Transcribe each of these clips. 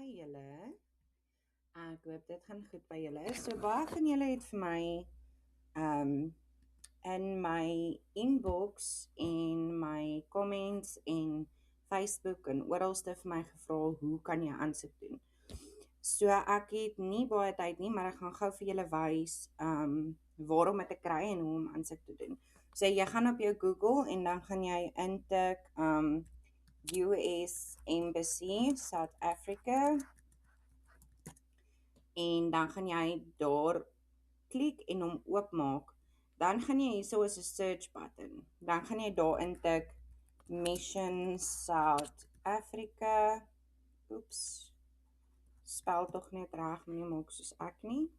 julle. Ek hoop dit gaan goed by julle. So baie van julle het vir my um in my inbox en my comments en Facebook en oralste vir my gevra hoe kan jy aansoek doen. So ek het nie baie tyd nie, maar ek gaan gou vir julle wys waar om dit te kry en hoe om aansoek te doen. So jy gaan op jou Google en dan gaan jy intik US Embassy South Africa en dan gaan jy daar klik en hom oopmaak. Dan gaan jy hierso is 'n search button. Dan gaan jy daar intik Mission South Africa. Oeps. Spel tog net reg, moenie maak soos ek nie.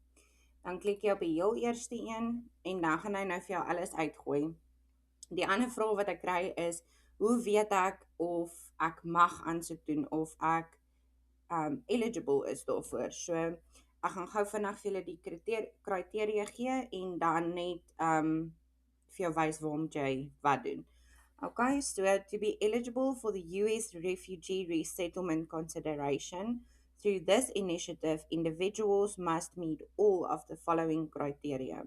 Dan klik jy op die heel eerste een en dan gaan hy nou vir jou alles uitgooi. Die ander vraag wat ek kry is, hoe weet ek of ek mag aansoek doen of ek eligible is daarvoor? So ek gaan gou vinnig vir julle die kriteria gee en dan net vir jou wys waarom jy wat doen. Okay, so to be eligible for the US Refugee Resettlement Consideration, through this initiative, individuals must meet all of the following criteria.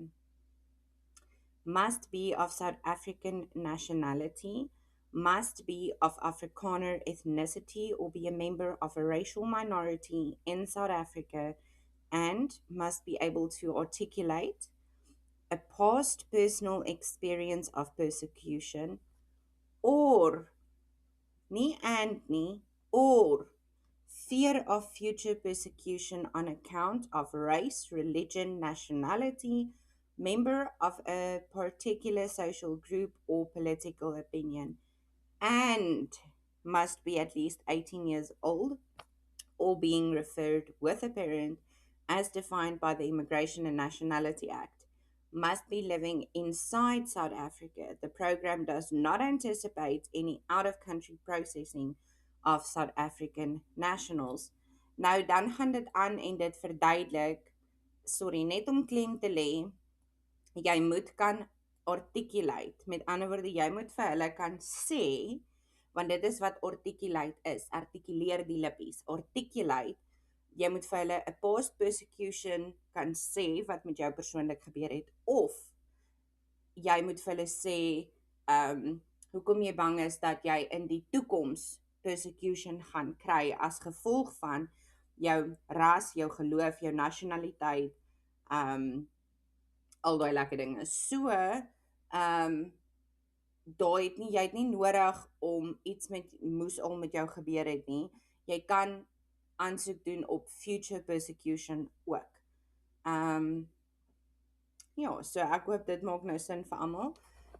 Must be of South African nationality, must be of Afrikaner ethnicity or be a member of a racial minority in South Africa, and must be able to articulate a past personal experience of persecution or or fear of future persecution on account of race, religion, nationality, member of a particular social group or political opinion, and must be at least 18 years old or being referred with a parent as defined by the Immigration and Nationality Act, must be living inside South Africa. The program does not anticipate any out-of-country processing of South African nationals. Nou dan gaan dit aan en dit verduidelik, net om klem te lê, jy moet kan articulate. Met ander woorde, jy moet vir hulle kan sê, want dit is wat articulate is, artikuleer die lippies, articulate, jy moet vir hulle 'n past persecution kan sê wat met jou persoonlik gebeur het, of jy moet vir hulle sê hoekom jy bang is dat jy in die toekoms persecution gaan kry as gevolg van jou ras, jou geloof, jou nasionaliteit, al daai lekker dinge. So, jy het nie nodig om iets moes al met jou gebeur het nie. Jy kan aansoek doen op future persecution ook. Ja, so ek hoop dit maak nou sin vir almal.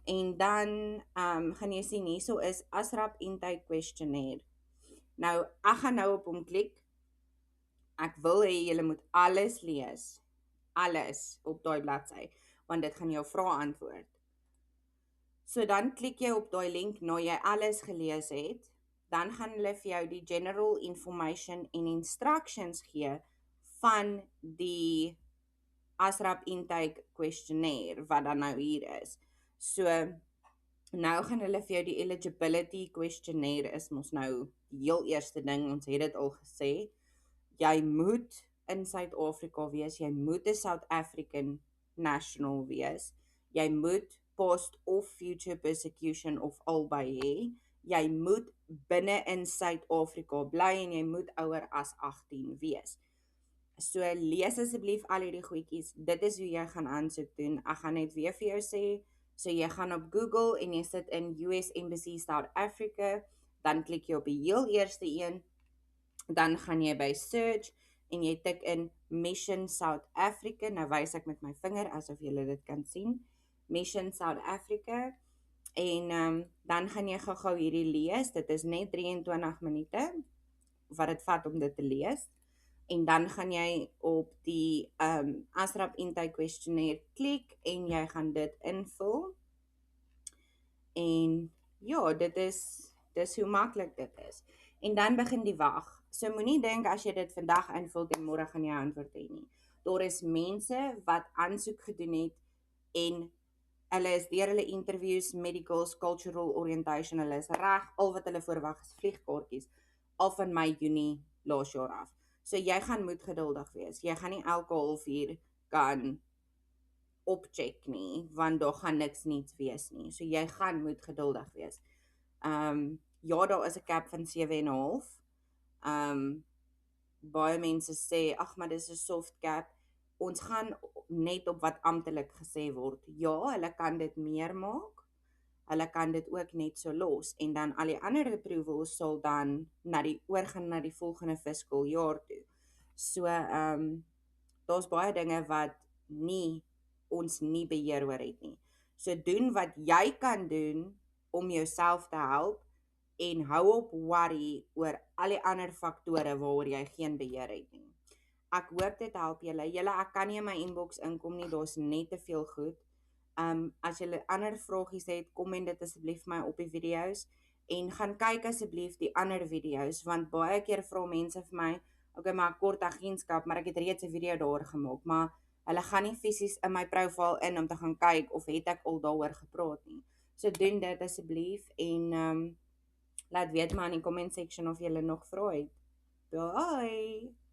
En dan gaan jy sien hierso is ASRAP Intake Questionnaire. Nou, ek gaan nou op hom klik. Ek wil hê julle moet alles lees. Alles op daai bladsy, want dit gaan jou vrae antwoord. So dan klik jy op daai link na jy alles gelees het, dan gaan hulle vir jou die general information en instructions gee van die ASRAP Intake Questionnaire, wat dan nou hier is. So, nou gaan hulle vir jou die Eligibility Questionnaire is mos nou die heel eerste ding, ons het dit al gesê, jy moet in Suid-Afrika wees, jy moet 'n South African national wees, jy moet past of future persecution of albei hê, jy moet binne in Suid-Afrika bly en jy moet ouer as 18 wees. So lees asseblief al hierdie goedjies, dit is hoe jy gaan aansoek doen. Ek gaan net weer vir jou sê, so jy gaan op Google en jy sit in US Embassy South Africa, dan klik jy op die heel eerste een, dan gaan jy by search en jy tik in Mission South Africa, nou wys ek met my vinger asof julle dit kan sien, Mission South Africa, en dan gaan jy gou hierdie lees, dit is net 23 minute, wat het vat om dit te lees, en dan gaan jy op die ASRAP Intake Questionnaire klik, en jy gaan dit invul, en ja, dis hoe maklik dit is, en dan begin die wag. So moenie dink as jy dit vandag invul en môre gaan jy antwoord hê nie. Daar is mense wat aansoek gedoen het en hulle is deur hulle interviews, medicals, cultural orientation, hulle is reg, al wat hulle verwag is vliegkaartjies, al van Mei, Junie laas jaar af. So jy gaan moet geduldig wees. Jy gaan nie elke halfuur kan opcheck nie, want daar gaan niks nuuts wees nie. So jy gaan moet geduldig wees. Ja, daar is 'n cap van 7.5. Baie mense sê, ag, maar dis 'n soft cap. Ons gaan net op wat amptelik gesê word. Ja, hulle kan dit meer maak. Hulle kan dit ook net so los en dan al die ander approvals sal dan oorgaan na die volgende fiscal jaar toe. So daar's baie dinge wat ons nie beheer oor het nie. So doen wat jy kan doen om jouself te help en hou op worry oor al die ander faktore waaroor jy geen beheer het nie. Ek hoop dit help julle. Ek kan nie in my inbox inkom nie, daar's net te veel goed. As julle ander vragies het, komment dit asseblief my op die video's en gaan kyk asseblief die ander video's, want baie keer vra mense vir my, okay, maar kort agentskap, maar ek het reeds 'n video daar gemaak, maar hulle gaan nie fisies in my profiel in om te gaan kyk of het ek al daaroor gepraat nie. So doen dit asseblief en laat weet maar in die comment section of julle nog vrae het. Bye!